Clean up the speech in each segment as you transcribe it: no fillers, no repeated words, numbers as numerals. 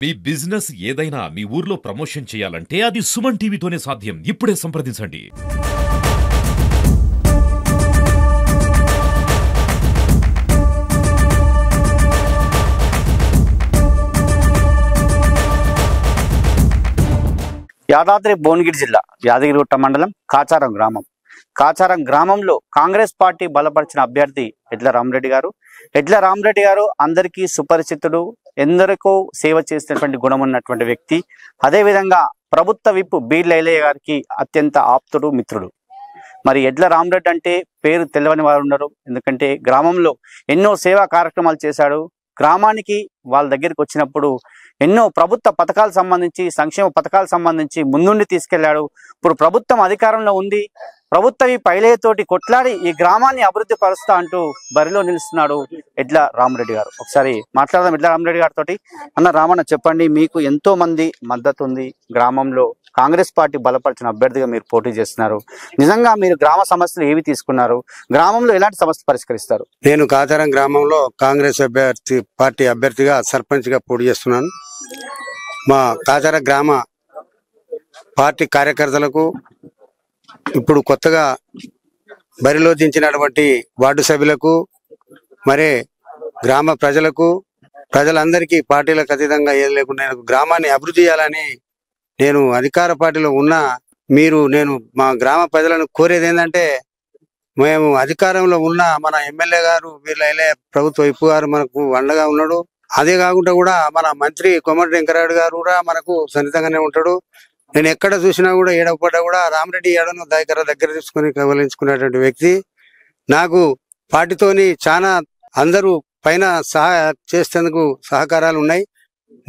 మీ business ఏదైనా మీ ఊర్లో promotion చేయాలంటే అది సుమన్ టీవీతోనే సాధ్యం. ఇప్పుడే సంప్రదించండి. యాదాద్రి భువనగిరి జిల్లా యాదగిరిగుట్ట మండలం కాచారం గ్రామం. కాచారం గ్రామంలో కాంగ్రెస్ పార్టీ బలపరిచిన అభ్యర్థి ఎడ్ల రామరెడ్డి గారు. ఎడ్ల రామరెడ్డి గారు అందరికీ సుపరిచితుడు, ఎందరికో సేవ చేసినటువంటి గుణం ఉన్నటువంటి వ్యక్తి. అదేవిధంగా ప్రభుత్వ విప్ బి లైలయ్య గారికి అత్యంత ఆప్తుడు, మిత్రుడు. మరి ఎడ్ల రామరెడ్డి అంటే పేరు తెలవని వారు ఉన్నారు. ఎందుకంటే గ్రామంలో ఎన్నో సేవా కార్యక్రమాలు చేశాడు. గ్రామానికి వాళ్ళ దగ్గరికి వచ్చినప్పుడు ఎన్నో ప్రభుత్వ పథకాలు సంబంధించి, సంక్షేమ పథకాలు సంబంధించి ముందుండి తీసుకెళ్లాడు. ఇప్పుడు ప్రభుత్వం అధికారంలో ఉంది, ప్రభుత్వ ఈ పైలేతోటి కొట్లాడి ఈ గ్రామాన్ని అభివృద్ధి పరుస్తా అంటూ బరిలో నిలుస్తున్నాడు ఎడ్ల రామరెడ్డి గారు. ఒకసారి మాట్లాడదాం ఎడ్ల రామరెడ్డి గారితో. అన్న రామన్న, చెప్పండి, మీకు ఎంతో మంది మద్దతు ఉంది. గ్రామంలో కాంగ్రెస్ పార్టీ బలపరిచిన అభ్యర్థిగా మీరు పోటీ చేస్తున్నారు. నిజంగా మీరు గ్రామ సమస్యలు ఏవి తీసుకున్నారు? గ్రామంలో ఎలాంటి సమస్యలు పరిష్కరిస్తారు? నేను కాచారం గ్రామంలో కాంగ్రెస్ పార్టీ అభ్యర్థిగా సర్పంచ్ గా పోటీ చేస్తున్నాను. మా కాచారం గ్రామ పార్టీ కార్యకర్తలకు, ఇప్పుడు కొత్తగా బరిలో దించినటువంటి వార్డు సభ్యులకు, మరే గ్రామ ప్రజలందరికీ పార్టీలకు అతీతంగా ఏది లేకుండా గ్రామాన్ని అభివృద్ధి చేయాలని నేను అధికార పార్టీలో ఉన్నా నేను మా గ్రామ ప్రజలను కోరేది ఏంటంటే, మేము అధికారంలో ఉన్న మన ఎమ్మెల్యే గారు వీళ్ళ ప్రభుత్వ విప్ గారు మనకు అండగా ఉన్నాడు. అదే కాకుండా కూడా మన మంత్రి కోమటిరెడ్డి వెంకటరెడ్డి గారు కూడా మనకు సన్నిహితంగానే ఉంటాడు. నేను ఎక్కడ చూసినా కూడా, ఏడవపడ్డా కూడా రామరెడ్డి ఏడను దగ్గర తీసుకుని కవలించుకునేటువంటి వ్యక్తి. నాకు పార్టీతోని చాలా అందరూ పైన చేసేందుకు సహకారాలు ఉన్నాయి.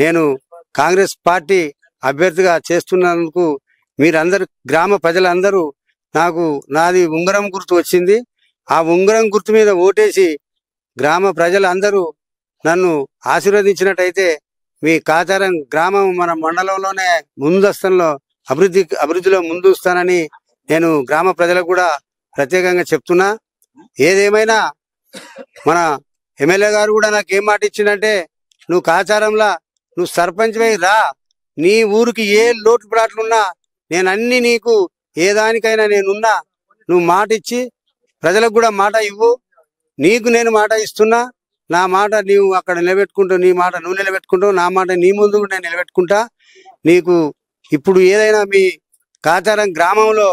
నేను కాంగ్రెస్ పార్టీ అభ్యర్థిగా చేస్తున్నందుకు మీరందరూ, గ్రామ ప్రజలందరూ, నాది ఉంగరం గుర్తు వచ్చింది. ఆ ఉంగరం గుర్తు మీద ఓటేసి గ్రామ ప్రజలందరూ నన్ను ఆశీర్వదించినట్టయితే మీ కాచారం గ్రామం మన మండలంలోనే ముందస్థంలో అభివృద్ధిలో ముందుస్తానని నేను గ్రామ ప్రజలకు కూడా ప్రత్యేకంగా చెప్తున్నా. ఏదేమైనా మన ఎమ్మెల్యే గారు కూడా నాకు ఏం మాట ఇచ్చిందంటే, నువ్వు కాచారంలా నువ్వు సర్పంచ్ వై రా, నీ ఊరికి ఏ లోటుపాట్లున్నా నేను అన్ని నీకు ఏ దానికైనా నేనున్నా, నువ్వు మాట ఇచ్చి ప్రజలకు కూడా మాట ఇవ్వు. నీకు నేను మాట ఇస్తున్నా, నా మాట నీవు అక్కడ నిలబెట్టుకుంటావు, నీ మాట నువ్వు నిలబెట్టుకుంటావు, నా మాట నీ ముందు నేను నిలబెట్టుకుంటా. నీకు ఇప్పుడు ఏదైనా మీ కాచారం గ్రామంలో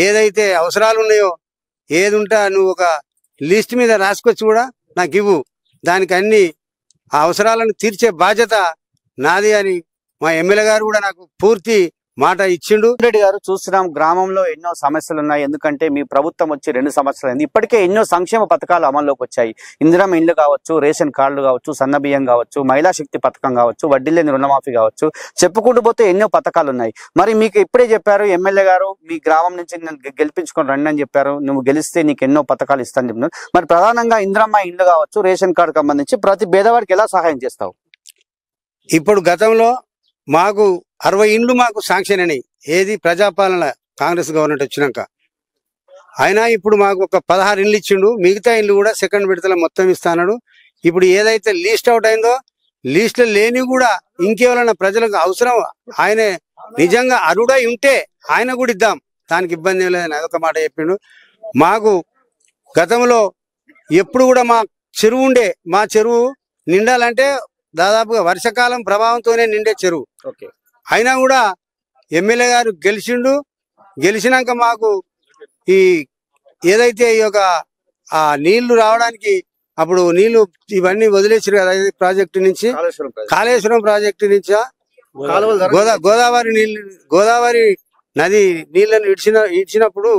ఏదైతే అవసరాలు ఉన్నాయో, ఏది ఉంటా నువ్వు ఒక లిస్ట్ మీద రాసుకొచ్చి కూడా నాకు ఇవ్వు. దానికి అన్ని ఆ అవసరాలను తీర్చే బాధ్యత నాది అని మా ఎమ్మెల్యే గారు కూడా నాకు పూర్తి మాట ఇచ్చిండు. రెడ్డి గారు, చూస్తున్నాం గ్రామంలో ఎన్నో సమస్యలు ఉన్నాయి. ఎందుకంటే మీ ప్రభుత్వం వచ్చి 2 సంవత్సరాలు అయింది. ఇప్పటికే ఎన్నో సంక్షేమ పథకాలు అమల్లోకి వచ్చాయి. ఇందిరమ్మ ఇండ్లు కావచ్చు, రేషన్ కార్డులు కావచ్చు, సన్న బియ్యం కావచ్చు, మహిళా శక్తి పథకం కావచ్చు, వడ్డీ లేని రుణమాఫీ కావచ్చు, చెప్పుకుంటూ పోతే ఎన్నో పథకాలు ఉన్నాయి. మరి మీకు ఇప్పుడే చెప్పారు ఎమ్మెల్యే గారు, మీ గ్రామం నుంచి గెలిపించుకొని రండి అని చెప్పారు. నువ్వు గెలిస్తే నీకు ఎన్నో పథకాలు ఇస్తాను చెప్పినారు. మరి ప్రధానంగా ఇందిరమ్మ ఇండ్లు కావచ్చు, రేషన్ కార్డు సంబంధించి ప్రతి పేదవాడికి ఎలా సహాయం చేస్తావు? ఇప్పుడు గతంలో మాకు 60 ఇండ్లు మాకు శాంక్షన్ అయినాయి. ఏది ప్రజాపాలన కాంగ్రెస్ గవర్నమెంట్ వచ్చినాక. అయినా ఇప్పుడు మాకు ఒక 16 ఇండ్లు ఇచ్చిండు. మిగతా ఇండ్లు కూడా సెకండ్ విడతల మొత్తం ఇస్తాడు. ఇప్పుడు ఏదైతే లీస్ట్ అవుట్ అయిందో, లీస్ట్లో లేని కూడా ఇంకేమైనా ప్రజలకు అవసరం, ఆయనే నిజంగా అరుడై ఉంటే ఆయన కూడా ఇద్దాం, దానికి ఇబ్బంది లేదని అదొక మాట చెప్పిండు. మాకు గతంలో ఎప్పుడు కూడా మా చెరువు ఉండే, మా చెరువు నిండాలంటే దాదాపుగా వర్షాకాలం ప్రభావంతోనే నిండే చెరువు. అయినా కూడా ఎమ్మెల్యే గారు గెలిచినాక మాకు ఈ ఏదైతే ఈ యొక్క ఆ నీళ్లు రావడానికి, అప్పుడు నీళ్లు ఇవన్నీ వదిలేసారు కదా ప్రాజెక్టు నుంచి, కాళేశ్వరం ప్రాజెక్టు నుంచి గోదావరి నది నీళ్లను ఇడిచినప్పుడు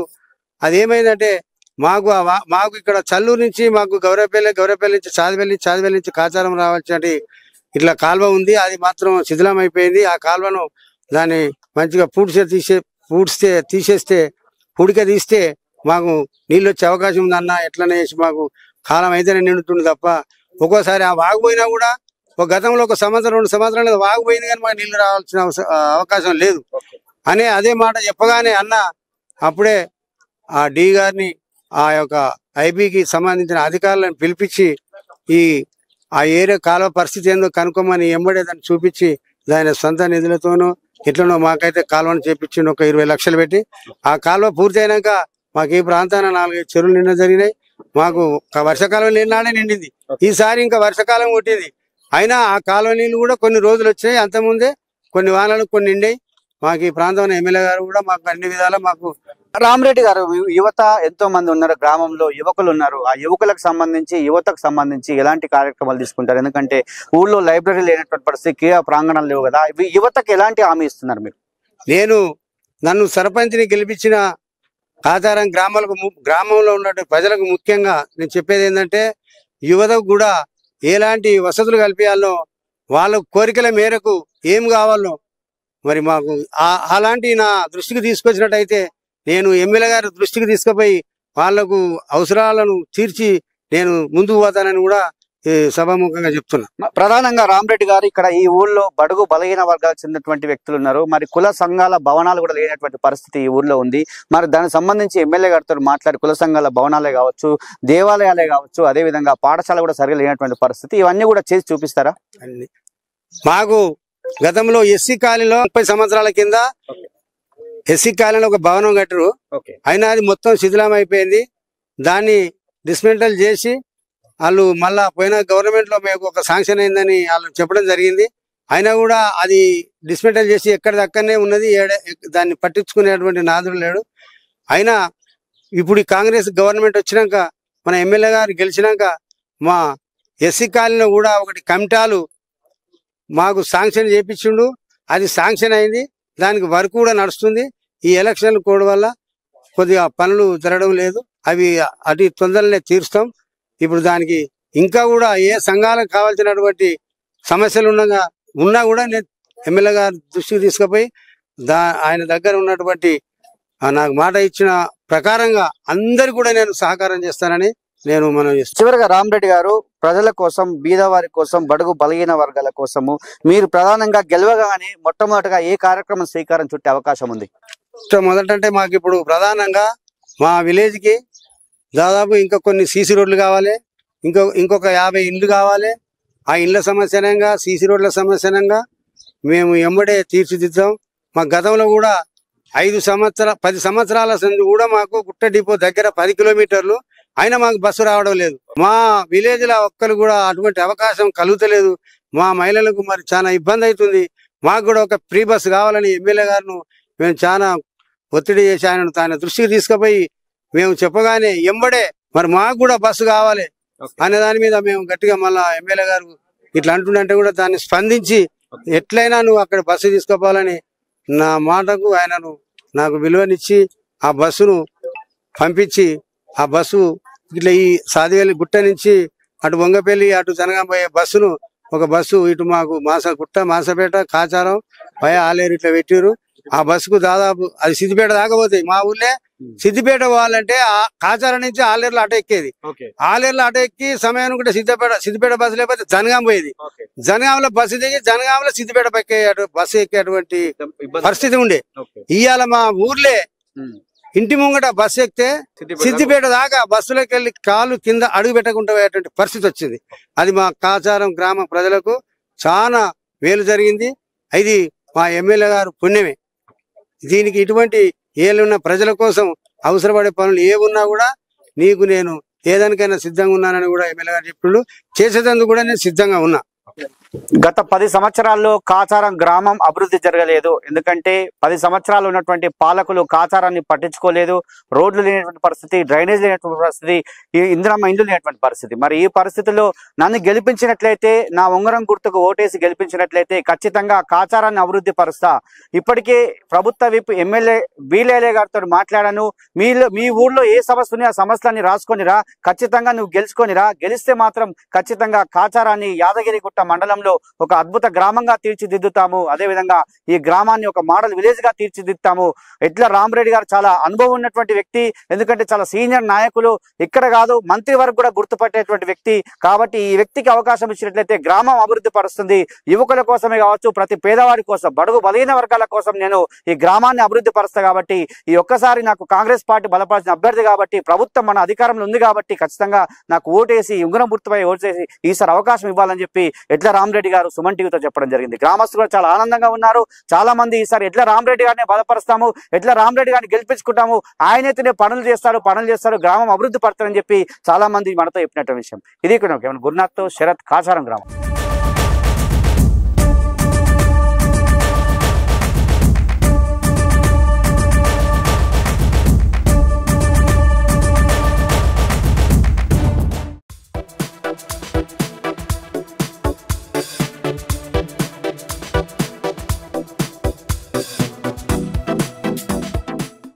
అదేమైందంటే, మాకు ఇక్కడ చల్లూరు నుంచి మాకు గౌరవపల్లి నుంచి చాదిపల్లి నుంచి కాచారం రావాల్సిన ఇట్లా కాలువ ఉంది. అది మాత్రం శిథిలం అయిపోయింది. ఆ కాలువను దాన్ని మంచిగా తీసేస్తే మాకు నీళ్ళు వచ్చే అవకాశం ఉందన్న, ఎట్లనే చేసి మాకు కాలం అయితేనే నిండుతుంది తప్ప ఒక్కోసారి ఆ వాగుపోయినా కూడా గతంలో 1 సంవత్సరం 2 సంవత్సరాలు వాగుపోయింది కానీ మాకు నీళ్లు రావాల్సిన అవకాశం లేదు అనే అదే మాట చెప్పగానే అన్న అప్పుడే ఆ డి గారిని, ఆ యొక్క ఐబీకి సంబంధించిన అధికారులను పిలిపించి ఆ ఏరియా కాలువ పరిస్థితి ఏందో కనుక్కోమని ఎంబడే దాన్ని చూపించి దాని సొంత నిధులతోనూ ఎట్లనో మాకైతే కాలువను చేపించిండు ఒక 20 లక్షలు పెట్టి. ఆ కాలువ పూర్తి అయినాక మాకు ఈ ప్రాంతాన 4-5 చెరువులు నిండా జరిగినాయి. మాకు వర్షాకాలం నిన్నాడే నిండింది. ఈసారి ఇంకా వర్షాకాలం కొట్టింది. అయినా ఆ కాలువ నీళ్లు కూడా కొన్ని రోజులు వచ్చినాయి. అంతకుముందే కొన్ని వానలు కొన్ని నిండాయి. మాకు ఈ ప్రాంతంలో ఎమ్మెల్యే గారు కూడా మాకు అన్ని విధాలా మాకు. రామరెడ్డి గారు, యువత ఎంతో మంది ఉన్నారు, గ్రామంలో యువకులు ఉన్నారు. ఆ యువకులకు సంబంధించి యువతకు సంబంధించి ఎలాంటి కార్యక్రమాలు తీసుకుంటారు? ఎందుకంటే ఊళ్ళో లైబ్రరీ లేనటువంటి పరిస్థితి, క్రీడా ప్రాంగణాలు లేవు కదా. యువతకు ఎలాంటి హామీ ఇస్తున్నారు మీరు? నన్ను సర్పంచ్ని గెలిపించిన కాచారం గ్రామంలో ఉన్నటువంటి ప్రజలకు ముఖ్యంగా నేను చెప్పేది ఏంటంటే, యువతకు కూడా ఎలాంటి వసతులు కల్పించాలో, వాళ్ళ కోరికల మేరకు ఏం కావాలో మరి మాకు అలాంటి నా దృష్టికి తీసుకొచ్చినట్టయితే నేను ఎమ్మెల్యే గారి దృష్టికి తీసుకుపోయి వాళ్లకు అవసరాలను తీర్చి నేను ముందుకు పోతానని కూడా సభాముఖంగా చెప్తున్నా. ప్రధానంగా రామరెడ్డి గారు, ఇక్కడ ఈ ఊళ్ళో బడుగు బలహీన వర్గాలకు చెందినటువంటి వ్యక్తులు ఉన్నారు. మరి కుల సంఘాల భవనాలు కూడా లేనటువంటి పరిస్థితి ఈ ఊర్లో ఉంది. మరి దానికి సంబంధించి ఎమ్మెల్యే గారితో మాట్లాడి కుల సంఘాల భవనాలే కావచ్చు, దేవాలయాలే కావచ్చు, అదే విధంగా పాఠశాల కూడా సరిగా లేనటువంటి పరిస్థితి, ఇవన్నీ కూడా చేసి చూపిస్తారా? అన్ని మాకు గతంలో ఎస్సీ కాలనీలో 30 సంవత్సరాల కింద ఎస్సీ కాలనీలో ఒక భవనం కట్టరు. అయినా అది మొత్తం శిథిలం అయిపోయింది. దాన్ని డిస్మెంటల్ చేసి వాళ్ళు మళ్ళా పోయిన గవర్నమెంట్ లో మీకు ఒక శాంక్షన్ అయిందని వాళ్ళు చెప్పడం జరిగింది. అయినా కూడా అది డిస్మెంటల్ చేసి ఎక్కడిదక్కడనే ఉన్నది. దాన్ని పట్టించుకునేటువంటి నాదుడు లేడు. అయినా ఇప్పుడు ఈ కాంగ్రెస్ గవర్నమెంట్ వచ్చినాక, మన ఎమ్మెల్యే గారు గెలిచినాక మా ఎస్సీ కాలనీలో కూడా ఒకటి కమిటాలు మాకు శాంక్షన్ చేపించిండు. అది శాంక్షన్ అయింది. దానికి వర్క్ కూడా నడుస్తుంది. ఈ ఎలక్షన్ కోడ్ వల్ల కొద్దిగా పనులు జరగడం లేదు. అవి అటు తొందరనే తీరుస్తాం. ఇప్పుడు దానికి ఇంకా కూడా ఏ సంఘాలకు కావాల్సినటువంటి సమస్యలు ఉన్నా కూడా నేను ఎమ్మెల్యే గారి దృష్టికి తీసుకుపోయి ఆయన దగ్గర ఉన్నటువంటి నాకు మాట ఇచ్చిన ప్రకారంగా అందరు కూడా నేను సహకారం చేస్తానని నేను మనం చేస్తాను. చివరిగా రామరెడ్డి గారు, ప్రజల కోసం, బీదవారి కోసం, బడుగు బలహీన వర్గాల కోసము మీరు ప్రధానంగా గెలవగానే మొట్టమొదటిగా ఏ కార్యక్రమం శ్రీకారం చుట్టే అవకాశం ఉంది? మొదటంటే మాకు ఇప్పుడు ప్రధానంగా మా విలేజ్ కి దాదాపు ఇంకా కొన్ని సీసీ రోడ్లు కావాలి. ఇంకొక 50 ఇండ్లు కావాలి. ఆ ఇండ్ల సమస్యనంగా, సీసీ రోడ్ల సమస్యనంగా మేము ఎంబడే తీర్చిదిద్దాం. మా గతంలో కూడా 10 సంవత్సరాల సంది కూడా మాకు గుట్ట డిపో దగ్గర 10 కిలోమీటర్లు, అయినా మాకు బస్సు రావడం లేదు. మా విలేజ్ లో ఒక్కరు కూడా అటువంటి అవకాశం కలుగుతలేదు. మా మహిళలకు మరి చాలా ఇబ్బంది అవుతుంది. మాకు కూడా ఒక ఫ్రీ బస్సు కావాలని ఎమ్మెల్యే గారిను మేము చాలా ఒత్తిడి చేసి ఆయన తన దృష్టికి తీసుకుపోయి మేము చెప్పగానే ఎంబడే మరి మాకు కూడా బస్సు కావాలి అనే దాని మీద మేము గట్టిగా మళ్ళా ఎమ్మెల్యే గారు ఇట్లా అంటుండంటే కూడా దాన్ని స్పందించి ఎట్లయినా నువ్వు అక్కడ బస్సు తీసుకుపోవాలని నా మాటకు ఆయనను నాకు విలువనిచ్చి ఆ బస్సును పంపించి, ఆ బస్సు ఇట్లా ఈ సాదివేలి గుట్ట నుంచి అటు వంగపల్లి అటు జనగాం పోయే బస్సును ఒక బస్సు ఇటు మాకు మాసపేట కాచారం పై ఆలేరు ఇట్లా పెట్టారు. ఆ బస్సుకు దాదాపు అది సిద్దిపేట దాకా పోతాయి. మా ఊళ్ళే సిద్దిపేట పోవాలంటే కాచారం నుంచి ఆలేరులో ఆటో ఎక్కేది. ఆలేరులో ఆటో ఎక్కి సమయం అనుకుంటే సిద్దిపేట బస్సు లేకపోతే జనగాం పోయేది. జనగాంలో బస్సు దిగి జనగాంలో సిద్దిపేట బస్సు ఎక్కేటువంటి పరిస్థితి ఉండే. ఇవాళ మా ఊర్లే ఇంటి ముంగట బస్సు ఎక్కితే సిద్దిపేట దాకా బస్సులోకి వెళ్ళి కాలు కింద అడుగు పెట్టకుండా పోయేటువంటి పరిస్థితి వచ్చింది. అది మా కాచారం గ్రామ ప్రజలకు చాలా మేలు జరిగింది. ఇది మా ఎమ్మెల్యే గారు పుణ్యమే. దీనికి ఇటువంటి ఏళ్ళున్న ప్రజల కోసం అవసరపడే పనులు ఏమున్నా కూడా నీకు నేను ఏదానికైనా సిద్ధంగా ఉన్నానని కూడా ఎమ్మెల్యే గారు చెప్పిండు. చేసేందుకు కూడా నేను సిద్ధంగా ఉన్నా. గత 10 సంవత్సరాల్లో కాచారం గ్రామం అభివృద్ధి జరగలేదు. ఎందుకంటే 10 సంవత్సరాలు ఉన్నటువంటి పాలకులు కాచారాన్ని పట్టించుకోలేదు. రోడ్లు లేనటువంటి పరిస్థితి, డ్రైనేజ్ లేనటువంటి పరిస్థితి, ఇందిరమ్మ ఇండ్లు లేనటువంటి పరిస్థితి. మరి ఈ పరిస్థితుల్లో నన్ను గెలిపించినట్లయితే, నా ఉంగరం గుర్తుకు ఓటేసి గెలిపించినట్లయితే ఖచ్చితంగా కాచారాన్ని అభివృద్ధి పరుస్తా. ఇప్పటికే ప్రభుత్వ విప్ ఎమ్మెల్యే బీలేలే గారితో మాట్లాడాను. మీ ఊర్లో ఏ సమస్య ఉంది ఆ సమస్యలన్నీ రాసుకొనిరా, ఖచ్చితంగా నువ్వు గెలుచుకొనిరా. గెలిస్తే మాత్రం ఖచ్చితంగా కాచారాన్ని యాదగిరిగుట్ట మండలంలో ఒక అద్భుత గ్రామంగా తీర్చిదిద్దుతాము. అదేవిధంగా ఈ గ్రామాన్ని ఒక మోడల్ విలేజ్ గా తీర్చిదిద్దుతాము. ఎట్లా రామరెడ్డి గారు చాలా అనుభవం ఉన్నటువంటి వ్యక్తి. ఎందుకంటే చాలా సీనియర్ నాయకులు, ఇక్కడ కాదు మంత్రి వరకు కూడా గుర్తుపట్టేటువంటి వ్యక్తి. కాబట్టి ఈ వ్యక్తికి అవకాశం ఇచ్చినట్లయితే గ్రామం అభివృద్ధి పరుస్తుంది. యువకుల కోసమే కావచ్చు, ప్రతి పేదవాడి కోసం, బడుగు బలహీన వర్గాల కోసం నేను ఈ గ్రామాన్ని అభివృద్ధి పరుస్తా. కాబట్టి ఈ ఒక్కసారి నాకు కాంగ్రెస్ పార్టీ బలపరిచిన అభ్యర్థి కాబట్టి, ప్రభుత్వం మన అధికారంలో ఉంది కాబట్టి ఖచ్చితంగా నాకు ఓటేసి ఉంగరం గుర్తుపై ఓటేసి ఈసారి అవకాశం ఇవ్వాలని చెప్పి ఎడ్ల రామరెడ్డి గారు సుమన్ టీవీతో చెప్పడం జరిగింది. గ్రామస్తులు కూడా చాలా ఆనందంగా ఉన్నారు. చాలా మంది ఈసారి ఎడ్ల రామరెడ్డి గారిని బలపరుస్తాము, ఎడ్ల రామరెడ్డి గారిని గెలిపించుకుంటాము, ఆయనైతేనే పనులు చేస్తారు, గ్రామం అభివృద్ధి పడతారని చెప్పి చాలా మంది మనతో చెప్పినట్టు విషయం. ఇది ఇక్కడ గురునాథ్తో శరత్, కాచారం గ్రామం.